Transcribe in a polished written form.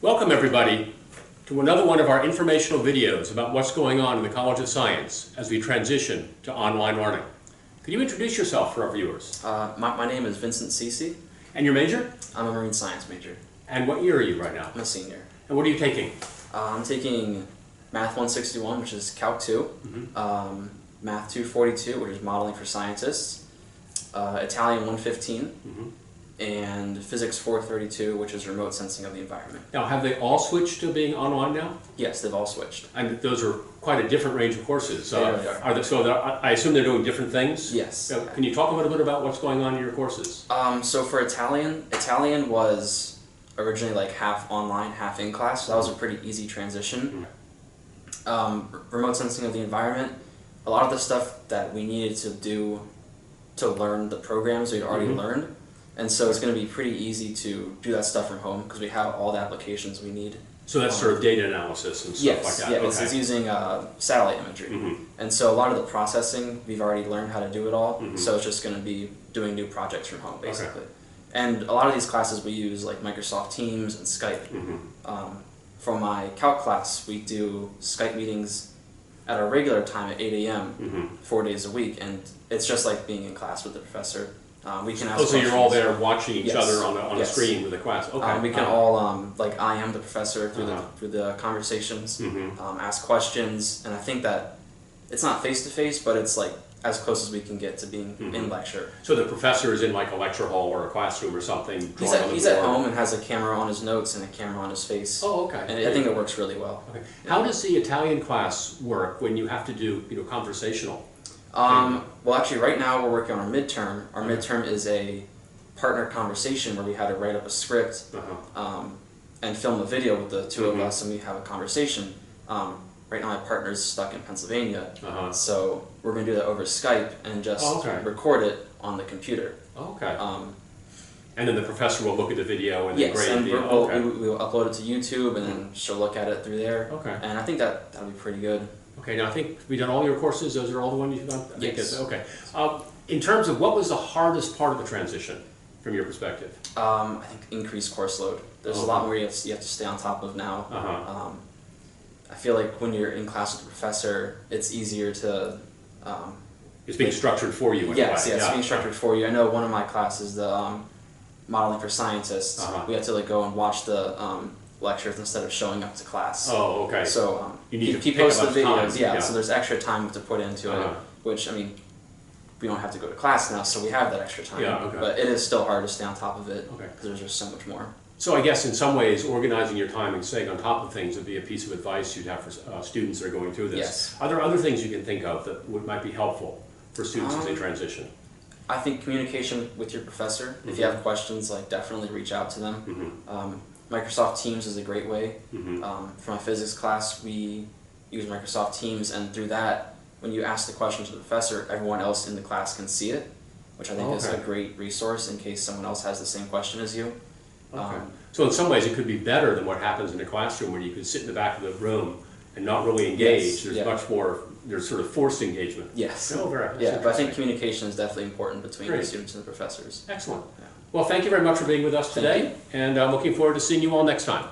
Welcome everybody to another one of our informational videos about what's going on in the College of Science as we transition to online learning. Could you introduce yourself for our viewers? My name is Vincent Ceci. And your major? I'm a marine science major. And what year are you right now? I'm a senior. And what are you taking? I'm taking Math 161, which is Calc 2, Math 242, which is Modeling for Scientists, Italian 115, and Physics 432, which is Remote Sensing of the Environment. Now, have they all switched to being online now? Yes, they've all switched. And those are quite a different range of courses. They really are. I assume they're doing different things? Yes. Can you talk a little bit about what's going on in your courses? So for Italian was originally like half online, half in class, so that was a pretty easy transition. Remote Sensing of the Environment, a lot of the stuff that we needed to do to learn the programs we'd already learned. And so it's going to be pretty easy to do that stuff from home because we have all the applications we need. So that's sort of data analysis and stuff like that? Yeah, it's using satellite imagery. And so a lot of the processing, we've already learned how to do it all, so it's just going to be doing new projects from home, basically. And a lot of these classes we use like Microsoft Teams and Skype. For my Calc class, we do Skype meetings at our regular time at 8 a.m. 4 days a week, and it's just like being in class with the professor. We can ask questions. So you're all there watching each other on the screen with the class. Okay. We can all like I am the professor through the conversations, ask questions, and I think that it's not face to face, but it's like as close as we can get to being in lecture. So the professor is in like a lecture hall or a classroom or something. He's at home and has a camera on his notes and a camera on his face. Oh, okay. And I think it works really well. Okay. How does the Italian class work when you have to do conversational? Well, actually, right now we're working on our midterm. Our midterm is a partner conversation where we had to write up a script and film a video with the two of us, and we have a conversation. Right now, my partner's stuck in Pennsylvania, so we're going to do that over Skype and just record it on the computer. Okay. And then the professor will look at the video and then grade the video. We'll upload it to YouTube, and then she'll look at it through there. Okay. And I think that'll be pretty good. Okay, now I think we've done all your courses. Those are all the ones you've done? Yes. Okay. In terms of what was the hardest part of the transition from your perspective? I think increased course load. There's a lot more you have to stay on top of now. I feel like when you're in class with the professor, it's easier to... it's being structured for you in a way. Yes, it's being structured for you. I know one of my classes, the Modeling for Scientists, we had to like go and watch the lectures instead of showing up to class. Oh, okay. So you need he posts the videos, so there's extra time to put into it, which, I mean, we don't have to go to class now, so we have that extra time. But it is still hard to stay on top of it because there's just so much more. So I guess in some ways, organizing your time and staying on top of things would be a piece of advice you'd have for students that are going through this. Yes. Are there other things you can think of that might be helpful for students as they transition? I think communication with your professor. If you have questions, like definitely reach out to them. Microsoft Teams is a great way. For my physics class, we use Microsoft Teams, and through that, when you ask the question to the professor, everyone else in the class can see it, which I think is a great resource in case someone else has the same question as you. So in some ways, it could be better than what happens in a classroom where you could sit in the back of the room and not really engage. There's much more, there's sort of forced engagement. Yes. But I think communication is definitely important between the students and the professors. Excellent. Well, thank you very much for being with us today, and I'm looking forward to seeing you all next time.